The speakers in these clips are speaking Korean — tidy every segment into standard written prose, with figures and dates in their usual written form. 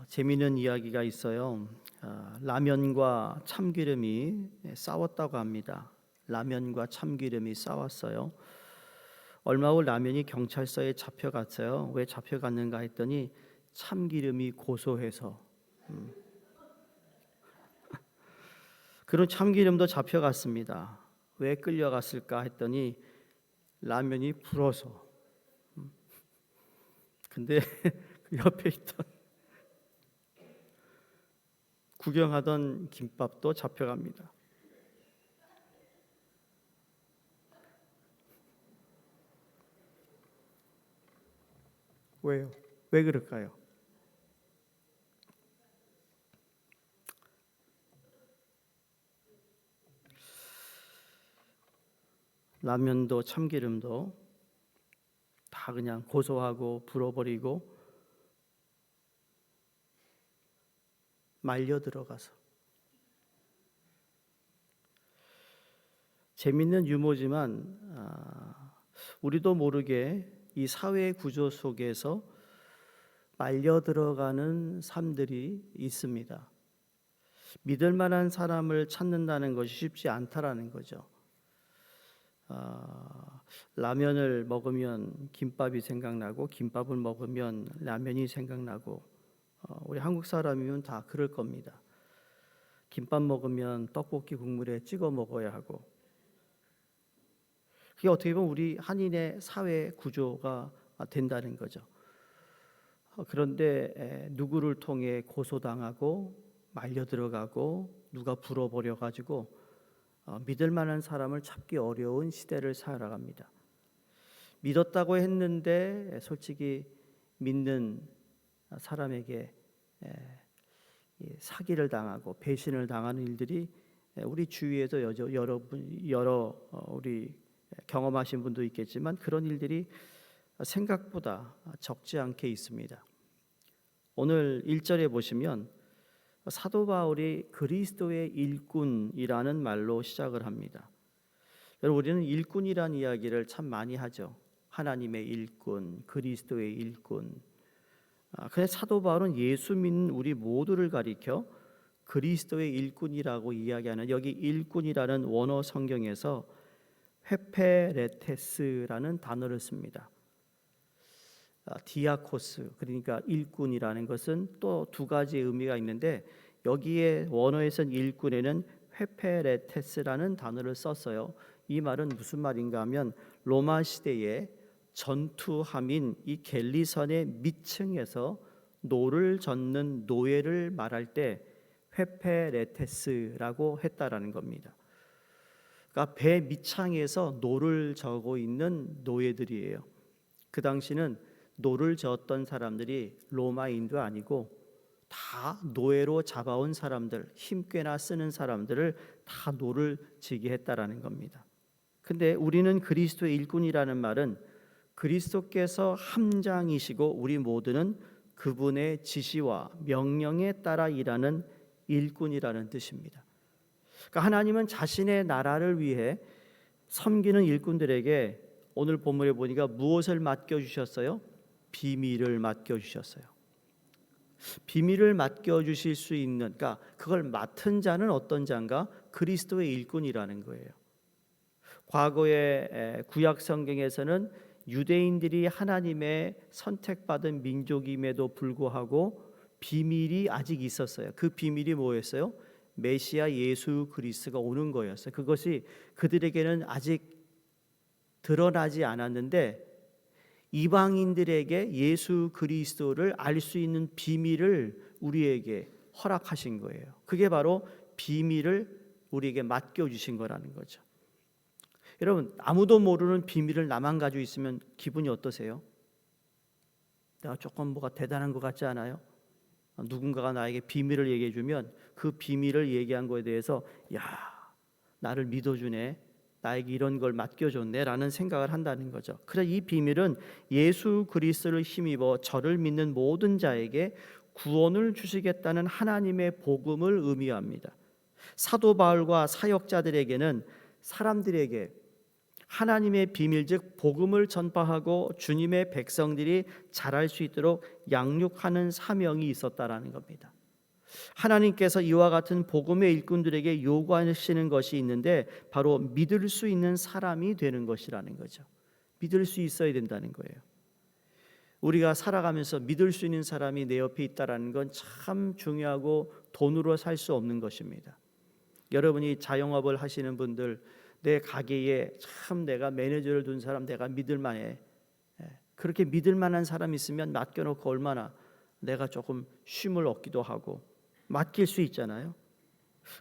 재미있는 이야기가 있어요. 라면과 참기름이 싸웠다고 합니다. 라면과 참기름이 싸웠어요. 얼마 후 라면이 경찰서에 잡혀갔어요. 왜 잡혀갔는가 했더니 참기름이 고소해서. 그런 참기름도 잡혀갔습니다. 왜 끌려갔을까 했더니 라면이 불어서. 근데 그 옆에 있던 구경하던 김밥도 잡혀갑니다. 왜요? 왜 그럴까요? 라면도 참기름도 다 그냥 고소하고 불어버리고 말려 들어가서. 재밌는 유머지만 우리도 모르게 이 사회 구조 속에서 말려 들어가는 삶들이 있습니다. 믿을 만한 사람을 찾는다는 것이 쉽지 않다라는 거죠. 라면을 먹으면 김밥이 생각나고 김밥을 먹으면 라면이 생각나고 우리 한국 사람이면 다 그럴 겁니다. 김밥 먹으면 떡볶이 국물에 찍어 먹어야 하고, 그게 어떻게 보면 우리 한인의 사회 구조가 된다는 거죠. 그런데 누구를 통해 고소당하고 말려 들어가고 누가 불어버려 가지고 믿을 만한 사람을 찾기 어려운 시대를 살아갑니다. 믿었다고 했는데 솔직히 믿는 사람에게 사기를 당하고 배신을 당하는 일들이 우리 주위에도 여러 우리 경험하신 분도 있겠지만 그런 일들이 생각보다 적지 않게 있습니다. 오늘 1절에 보시면 사도 바울이 그리스도의 일꾼이라는 말로 시작을 합니다. 여러분, 우리는 일꾼이라는 이야기를 참 많이 하죠. 하나님의 일꾼, 그리스도의 일꾼. 그래서 사도 바울은 예수 믿는 우리 모두를 가리켜 그리스도의 일꾼이라고 이야기하는, 여기 일꾼이라는 원어 성경에서 헤페레테스라는 단어를 씁니다. 디아코스, 그러니까 일꾼이라는 것은 또 두 가지 의미가 있는데 여기에 원어에서는 일꾼에는 헤페레테스라는 단어를 썼어요. 이 말은 무슨 말인가 하면 로마 시대에 전투함인 이 갤리선의 밑층에서 노를 젓는 노예를 말할 때 헤페레테스라고 했다라는 겁니다. 그러니까 배 밑창에서 노를 저고 있는 노예들이에요. 그 당시는 노를 저었던 사람들이 로마인도 아니고 다 노예로 잡아온 사람들, 힘께나 쓰는 사람들을 다 노를 지게 했다라는 겁니다. 근데 우리는 그리스도의 일꾼이라는 말은 그리스도께서 함장이시고 우리 모두는 그분의 지시와 명령에 따라 일하는 일꾼이라는 뜻입니다. 그러니까 하나님은 자신의 나라를 위해 섬기는 일꾼들에게 오늘 본문에 보니까 무엇을 맡겨주셨어요? 비밀을 맡겨주셨어요. 비밀을 맡겨주실 수 있는, 그러니까 그걸 맡은 자는 어떤 자인가? 그리스도의 일꾼이라는 거예요. 과거의 구약 성경에서는 유대인들이 하나님의 선택받은 민족임에도 불구하고 비밀이 아직 있었어요. 그 비밀이 뭐였어요? 메시아 예수 그리스도가 오는 거였어요. 그것이 그들에게는 아직 드러나지 않았는데 이방인들에게 예수 그리스도를 알 수 있는 비밀을 우리에게 허락하신 거예요. 그게 바로 비밀을 우리에게 맡겨주신 거라는 거죠. 여러분, 아무도 모르는 비밀을 나만 가지고 있으면 기분이 어떠세요? 내가 조금 뭐가 대단한 것 같지 않아요? 누군가가 나에게 비밀을 얘기해 주면 그 비밀을 얘기한 거에 대해서 야, 나를 믿어주네, 나에게 이런 걸 맡겨줬네 라는 생각을 한다는 거죠. 그래서 이 비밀은 예수 그리스도를 힘입어 저를 믿는 모든 자에게 구원을 주시겠다는 하나님의 복음을 의미합니다. 사도 바울과 사역자들에게는 사람들에게 하나님의 비밀 즉 복음을 전파하고 주님의 백성들이 자랄 수 있도록 양육하는 사명이 있었다라는 겁니다. 하나님께서 이와 같은 복음의 일꾼들에게 요구하시는 것이 있는데 바로 믿을 수 있는 사람이 되는 것이라는 거죠. 믿을 수 있어야 된다는 거예요. 우리가 살아가면서 믿을 수 있는 사람이 내 옆에 있다라는 건 참 중요하고 돈으로 살 수 없는 것입니다. 여러분이 자영업을 하시는 분들, 내 가게에 참 내가 매니저를 둔 사람 내가 믿을 만해. 그렇게 믿을 만한 사람이 있으면 맡겨놓고 얼마나 내가 조금 쉼을 얻기도 하고 맡길 수 있잖아요.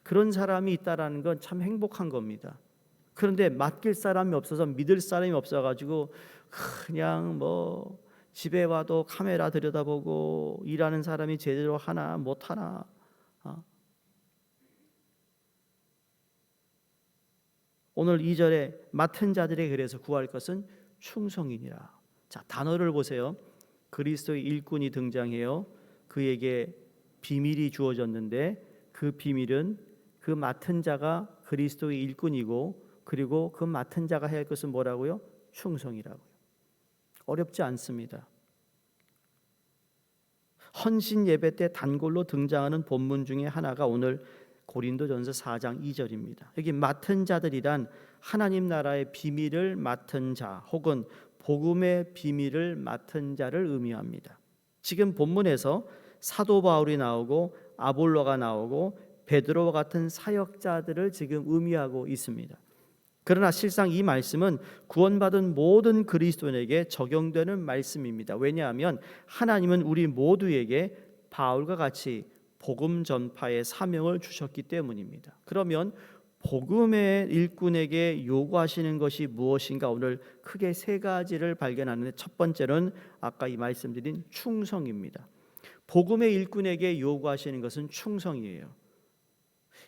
그런 사람이 있다라는 건 참 행복한 겁니다. 그런데 맡길 사람이 없어서 믿을 사람이 없어가지고 그냥 뭐 집에 와도 카메라 들여다보고 일하는 사람이 제대로 하나 못하나. 오늘 2절에 맡은 자들에게 그래서 구할 것은 충성이니라. 자, 단어를 보세요. 그리스도의 일꾼이 등장해요. 그에게 비밀이 주어졌는데 그 비밀은 그 맡은 자가 그리스도의 일꾼이고 그리고 그 맡은 자가 해야 할 것은 뭐라고요? 충성이라고요. 어렵지 않습니다. 헌신 예배 때 단골로 등장하는 본문 중에 하나가 오늘 고린도전서 4장 2절입니다. 여기 맡은 자들이란 하나님 나라의 비밀을 맡은 자 혹은 복음의 비밀을 맡은 자를 의미합니다. 지금 본문에서 사도 바울이 나오고 아볼로가 나오고 베드로와 같은 사역자들을 지금 의미하고 있습니다. 그러나 실상 이 말씀은 구원받은 모든 그리스도인에게 적용되는 말씀입니다. 왜냐하면 하나님은 우리 모두에게 바울과 같이 복음 전파의 사명을 주셨기 때문입니다. 그러면 복음의 일꾼에게 요구하시는 것이 무엇인가 오늘 크게 세 가지를 발견하는데 첫 번째는 아까 이 말씀드린 충성입니다. 복음의 일꾼에게 요구하시는 것은 충성이에요.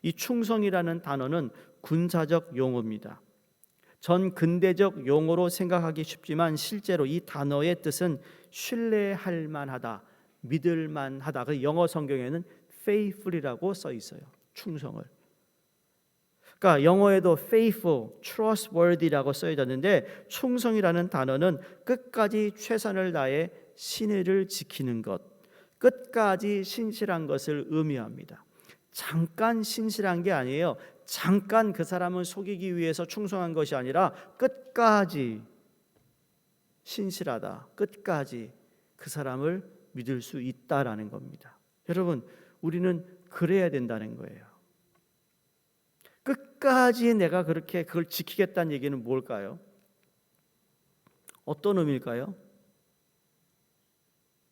이 충성이라는 단어는 군사적 용어입니다. 전 근대적 용어로 생각하기 쉽지만 실제로 이 단어의 뜻은 신뢰할 만하다, 믿을 만하다. 그 영어 성경에는 faithful이라고 써 있어요. 충성을. 그러니까 영어에도 faithful, trustworthy라고 써있는데 충성이라는 단어는 끝까지 최선을 다해 신의를 지키는 것, 끝까지 신실한 것을 의미합니다. 잠깐 신실한 게 아니에요. 잠깐 그 사람을 속이기 위해서 충성한 것이 아니라 끝까지 신실하다. 끝까지 그 사람을 믿을 수 있다라는 겁니다. 여러분, 우리는 그래야 된다는 거예요. 끝까지 내가 그렇게 그걸 지키겠다는 얘기는 뭘까요? 어떤 의미일까요?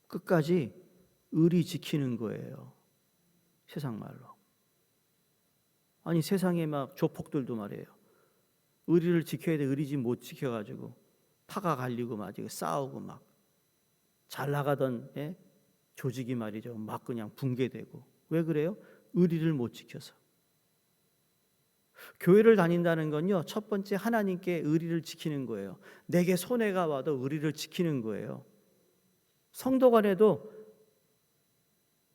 끝까지 의리 지키는 거예요. 세상 말로. 아니 세상에 막 조폭들도 말이에요. 의리를 지켜야 돼. 의리지 못 지켜가지고 파가 갈리고 막 싸우고 막 잘 나가던 조직이 말이죠. 막 그냥 붕괴되고. 왜 그래요? 의리를 못 지켜서. 교회를 다닌다는 건요. 첫 번째 하나님께 의리를 지키는 거예요. 내게 손해가 와도 의리를 지키는 거예요. 성도 간에도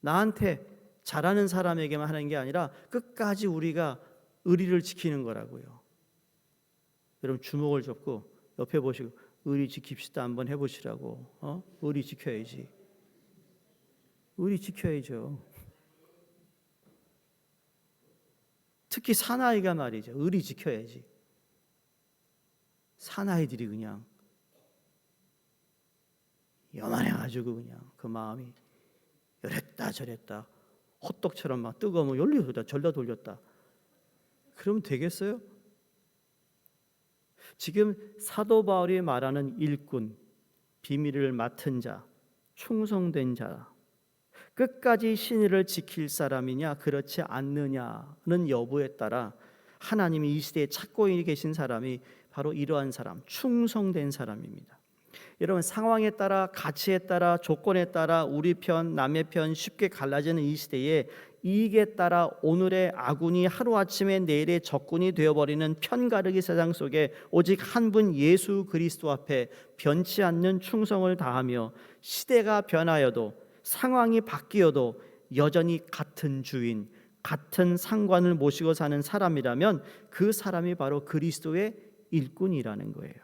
나한테 잘하는 사람에게만 하는 게 아니라 끝까지 우리가 의리를 지키는 거라고요. 여러분 주먹을 잡고 옆에 보시고 의리 지킵시다 한번 해보시라고. 의리 지켜야지. 의리 지켜야죠. 특히 사나이가 말이죠. 의리 지켜야지. 사나이들이 그냥 요만해가지고 그냥 그 마음이 이랬다 저랬다 호떡처럼 막 뜨거우면 열리 돌렸다 절다 돌렸다. 그러면 되겠어요? 지금 사도 바울이 말하는 일꾼, 비밀을 맡은 자, 충성된 자, 끝까지 신의를 지킬 사람이냐 그렇지 않느냐는 여부에 따라 하나님이 이 시대에 찾고 계신 사람이 바로 이러한 사람, 충성된 사람입니다. 여러분 상황에 따라 가치에 따라 조건에 따라 우리 편 남의 편 쉽게 갈라지는 이 시대에 이익에 따라 오늘의 아군이 하루아침에 내일의 적군이 되어버리는 편가르기 세상 속에 오직 한 분 예수 그리스도 앞에 변치 않는 충성을 다하며 시대가 변하여도 상황이 바뀌어도 여전히 같은 주인, 같은 상관을 모시고 사는 사람이라면 그 사람이 바로 그리스도의 일꾼이라는 거예요.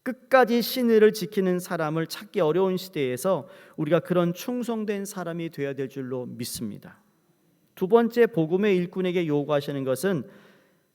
끝까지 신의를 지키는 사람을 찾기 어려운 시대에서 우리가 그런 충성된 사람이 되어야 될 줄로 믿습니다. 두 번째, 복음의 일꾼에게 요구하시는 것은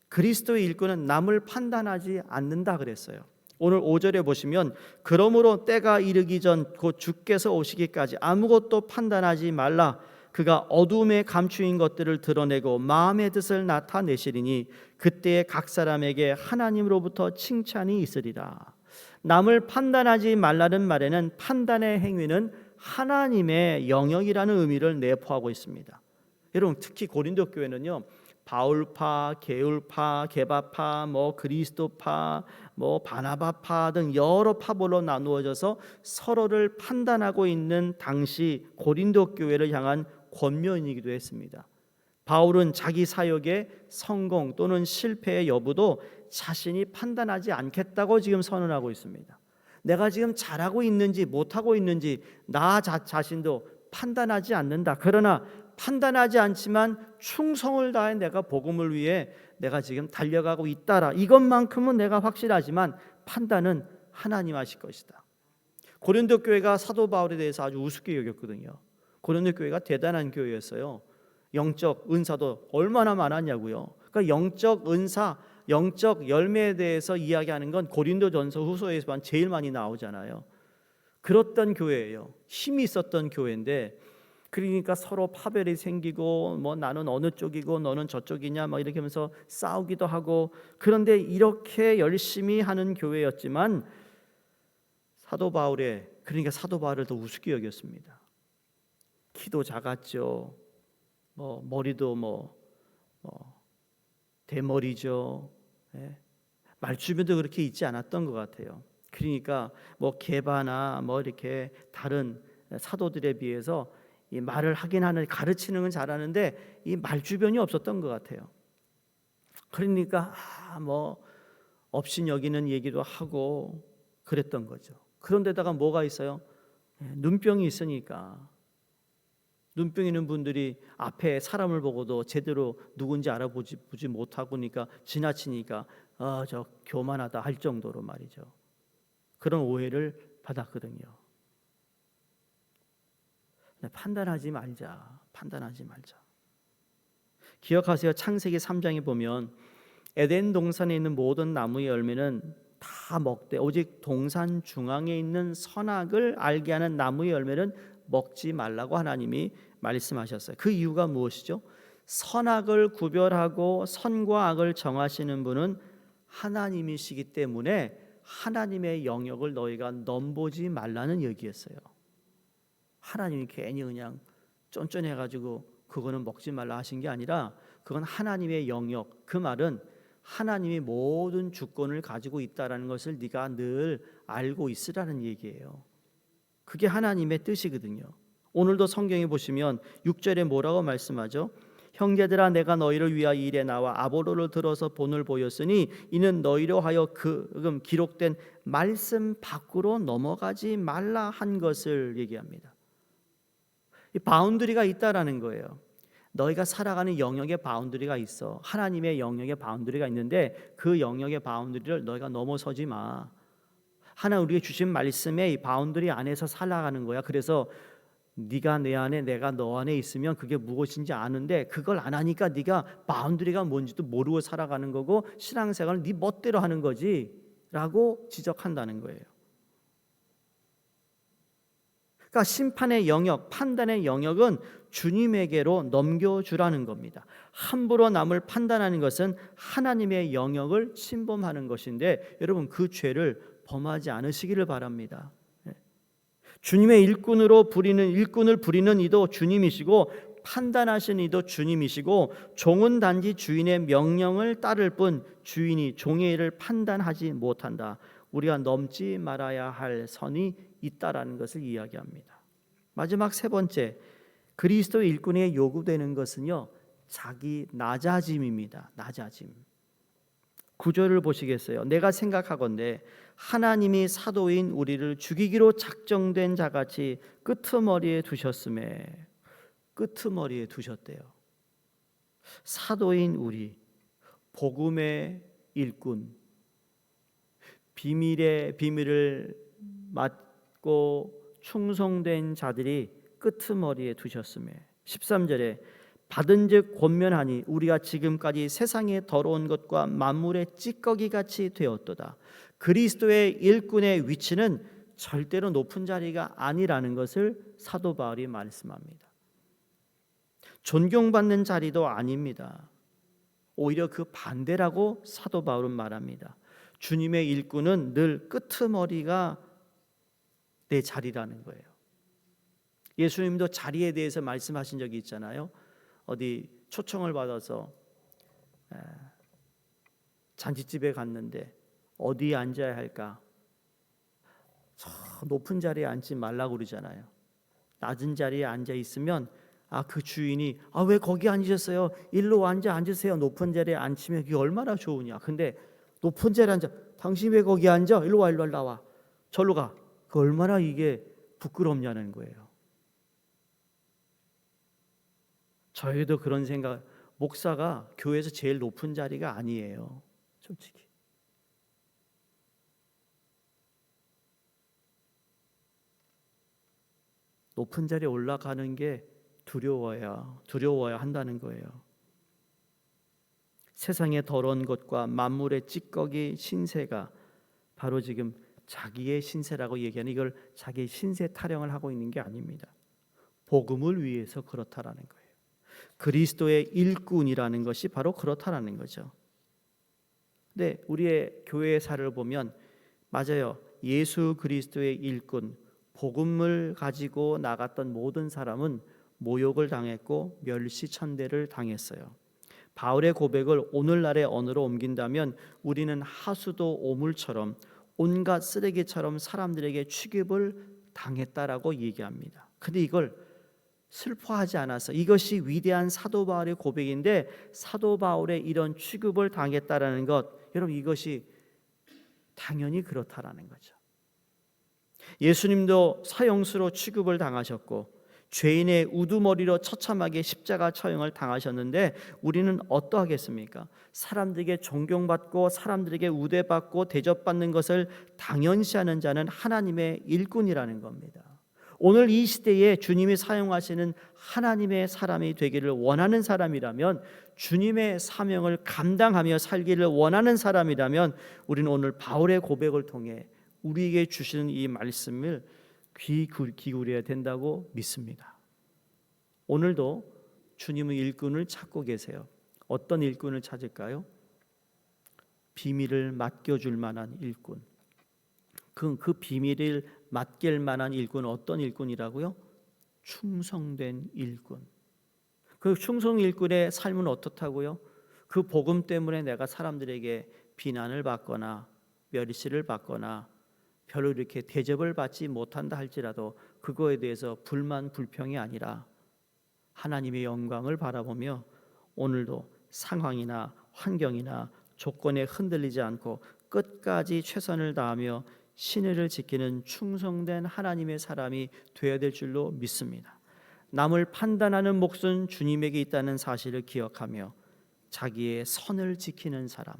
그리스도의 일꾼은 남을 판단하지 않는다 그랬어요. 오늘 5절에 보시면 그러므로 때가 이르기 전 곧 주께서 오시기까지 아무것도 판단하지 말라. 그가 어둠에 감추인 것들을 드러내고 마음의 뜻을 나타내시리니 그때에 각 사람에게 하나님으로부터 칭찬이 있으리라. 남을 판단하지 말라는 말에는 판단의 행위는 하나님의 영역이라는 의미를 내포하고 있습니다. 여러분, 특히 고린도 교회는요, 바울파, 게울파, 게바파, 그리스도파, 바나바파 등 여러 파별로 나누어져서 서로를 판단하고 있는 당시 고린도 교회를 향한 권면이기도 했습니다. 바울은 자기 사역의 성공 또는 실패의 여부도 자신이 판단하지 않겠다고 지금 선언하고 있습니다. 내가 지금 잘하고 있는지 못하고 있는지 나 자신도 판단하지 않는다. 그러나 판단하지 않지만 충성을 다해 내가 복음을 위해 내가 지금 달려가고 있다라. 이것만큼은 내가 확실하지만 판단은 하나님 하실 것이다. 고린도 교회가 사도 바울에 대해서 아주 우습게 여겼거든요. 고린도 교회가 대단한 교회였어요. 영적 은사도 얼마나 많았냐고요. 그러니까 영적 은사, 영적 열매에 대해서 이야기하는 건 고린도전서 후서에서만 제일 많이 나오잖아요. 그렇던 교회예요. 힘이 있었던 교회인데, 그러니까 서로 파별이 생기고 나는 어느 쪽이고 너는 저쪽이냐 이렇게 하면서 싸우기도 하고, 그런데 이렇게 열심히 하는 교회였지만 사도 바울을 더 우습게 여겼습니다. 키도 작았죠. 머리도 대머리죠. 말주변도 그렇게 있지 않았던 것 같아요. 그러니까 게바나 이렇게 다른 사도들에 비해서 이 말을 하긴 하는, 가르치는 건 잘하는데 이 말주변이 없었던 것 같아요. 그러니까 업신여기는 얘기도 하고 그랬던 거죠. 그런데다가 뭐가 있어요? 눈병이 있으니까. 눈병 있는 분들이 앞에 사람을 보고도 제대로 누군지 알아보지 못하고 니까 지나치니까 저 교만하다 할 정도로 말이죠. 그런 오해를 받았거든요. 판단하지 말자. 기억하세요. 창세기 3장에 보면 에덴 동산에 있는 모든 나무의 열매는 다 먹되 오직 동산 중앙에 있는 선악을 알게 하는 나무의 열매는 먹지 말라고 하나님이 말씀하셨어요. 그 이유가 무엇이죠? 선악을 구별하고 선과 악을 정하시는 분은 하나님이시기 때문에 하나님의 영역을 너희가 넘보지 말라는 얘기였어요. 하나님이 괜히 그냥 쫀쫀해가지고 그거는 먹지 말라 하신 게 아니라 그건 하나님의 영역, 그 말은 하나님이 모든 주권을 가지고 있다라는 것을 네가 늘 알고 있으라는 얘기예요. 그게 하나님의 뜻이거든요. 오늘도 성경에 보시면 6절에 뭐라고 말씀하죠? 형제들아, 내가 너희를 위하여 일에 나와 아볼로를 들어서 본을 보였으니 이는 너희로 하여 그 기록된 말씀 밖으로 넘어가지 말라 한 것을 얘기합니다. 이 바운드리가 있다라는 거예요. 너희가 살아가는 영역의 바운드리가 있어. 하나님의 영역의 바운드리가 있는데 그 영역의 바운드리를 너희가 넘어서지 마. 하나님 우리에게 주신 말씀의 이 바운드리 안에서 살아가는 거야. 그래서 네가 내 안에 내가 너 안에 있으면 그게 무엇인지 아는데 그걸 안 하니까 네가 바운드리가 뭔지도 모르고 살아가는 거고 신앙생활을 네 멋대로 하는 거지 라고 지적한다는 거예요. 그러니까 심판의 영역, 판단의 영역은 주님에게로 넘겨주라는 겁니다. 함부로 남을 판단하는 것은 하나님의 영역을 침범하는 것인데 여러분 그 죄를 범하지 않으시기를 바랍니다. 주님의 일꾼을 부리는 이도 주님이시고 판단하시는 이도 주님이시고 종은 단지 주인의 명령을 따를 뿐 주인이 종의 일을 판단하지 못한다. 우리가 넘지 말아야 할 선이 있다라는 것을 이야기합니다. 마지막 세 번째, 그리스도의 일꾼에게 요구되는 것은요, 자기 낮아짐입니다. 낮아짐. 9절을 보시겠어요? 내가 생각하건대 하나님이 사도인 우리를 죽이기로 작정된 자같이 끄트머리에 두셨음에, 끄트머리에 두셨대요. 사도인 우리, 복음의 일꾼, 비밀의 비밀을 맡고 충성된 자들이 끄트머리에 두셨으며 13절에 받은즉 권면하니 우리가 지금까지 세상의 더러운 것과 만물의 찌꺼기같이 되었도다. 그리스도의 일꾼의 위치는 절대로 높은 자리가 아니라는 것을 사도 바울이 말씀합니다. 존경받는 자리도 아닙니다. 오히려 그 반대라고 사도 바울은 말합니다. 주님의 일꾼은 늘 끄트머리가 내 자리라는 거예요. 예수님도 자리에 대해서 말씀하신 적이 있잖아요. 어디 초청을 받아서 잔치집에 갔는데 어디에 앉아야 할까? 저 높은 자리에 앉지 말라고 그러잖아요. 낮은 자리에 앉아 있으면 그 주인이 왜 거기 앉으셨어요? 일로 앉으세요. 높은 자리에 앉히면 그게 얼마나 좋으냐. 근데 높은 자리에 앉아. 당신 왜 거기 앉아? 일로 와, 나와. 절로 가. 그 얼마나 이게 부끄럽냐는 거예요. 저희도 그런 생각, 목사가 교회에서 제일 높은 자리가 아니에요. 솔직히. 높은 자리에 올라가는 게 두려워야 한다는 거예요. 세상의 더러운 것과 만물의 찌꺼기 신세가 바로 지금 자기의 신세라고 얘기하는, 이걸 자기의 신세 타령을 하고 있는 게 아닙니다. 복음을 위해서 그렇다라는 거예요. 그리스도의 일꾼이라는 것이 바로 그렇다라는 거죠. 근데 우리의 교회사를 보면 맞아요. 예수 그리스도의 일꾼, 복음을 가지고 나갔던 모든 사람은 모욕을 당했고 멸시천대를 당했어요. 바울의 고백을 오늘날의 언어로 옮긴다면 우리는 하수도 오물처럼 온갖 쓰레기처럼 사람들에게 취급을 당했다라고 얘기합니다. 근데 이걸 슬퍼하지 않아서, 이것이 위대한 사도 바울의 고백인데 사도 바울의 이런 취급을 당했다라는 것, 여러분 이것이 당연히 그렇다라는 거죠. 예수님도 사형수로 취급을 당하셨고 죄인의 우두머리로 처참하게 십자가 처형을 당하셨는데 우리는 어떠하겠습니까? 사람들에게 존경받고 사람들에게 우대받고 대접받는 것을 당연시하는 자는 하나님의 일꾼이라는 겁니다. 오늘 이 시대에 주님이 사용하시는 하나님의 사람이 되기를 원하는 사람이라면, 주님의 사명을 감당하며 살기를 원하는 사람이라면 우리는 오늘 바울의 고백을 통해 우리에게 주시는 이 말씀을 귀 기울여야 된다고 믿습니다. 오늘도 주님의 일꾼을 찾고 계세요. 어떤 일꾼을 찾을까요? 비밀을 맡겨줄 만한 일꾼. 그 비밀을 맡길 만한 일꾼은 어떤 일꾼이라고요? 충성된 일꾼. 그 충성 일꾼의 삶은 어떻다고요? 그 복음 때문에 내가 사람들에게 비난을 받거나 멸시를 받거나 별로 이렇게 대접을 받지 못한다 할지라도 그거에 대해서 불만 불평이 아니라 하나님의 영광을 바라보며 오늘도 상황이나 환경이나 조건에 흔들리지 않고 끝까지 최선을 다하며 신의를 지키는 충성된 하나님의 사람이 되어야 될 줄로 믿습니다. 남을 판단하는 몫은 주님에게 있다는 사실을 기억하며 자기의 선을 지키는 사람,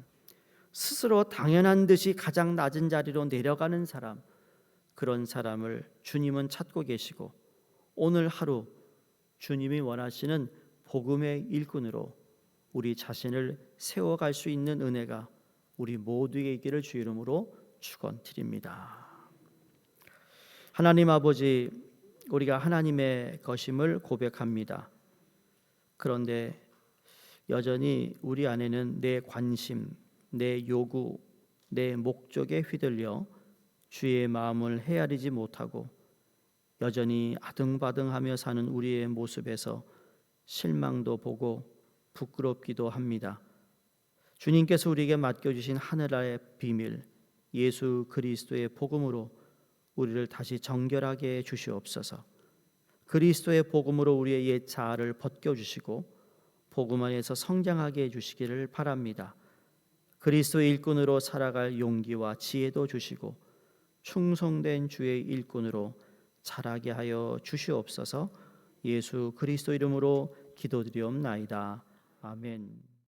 스스로 당연한 듯이 가장 낮은 자리로 내려가는 사람, 그런 사람을 주님은 찾고 계시고 오늘 하루 주님이 원하시는 복음의 일꾼으로 우리 자신을 세워갈 수 있는 은혜가 우리 모두에게 있기를 주 이름으로 축원드립니다. 하나님 아버지, 우리가 하나님의 것임을 고백합니다. 그런데 여전히 우리 안에는 내 관심, 내 요구, 내 목적에 휘둘려 주의 마음을 헤아리지 못하고 여전히 아등바등하며 사는 우리의 모습에서 실망도 보고 부끄럽기도 합니다. 주님께서 우리에게 맡겨주신 하늘의 비밀, 예수 그리스도의 복음으로 우리를 다시 정결하게 해 주시옵소서. 그리스도의 복음으로 우리의 옛 자아를 벗겨주시고 복음 안에서 성장하게 해주시기를 바랍니다. 그리스도의 일꾼으로 살아갈 용기와 지혜도 주시고 충성된 주의 일꾼으로 자라게 하여 주시옵소서. 예수 그리스도 이름으로 기도드리옵나이다. 아멘.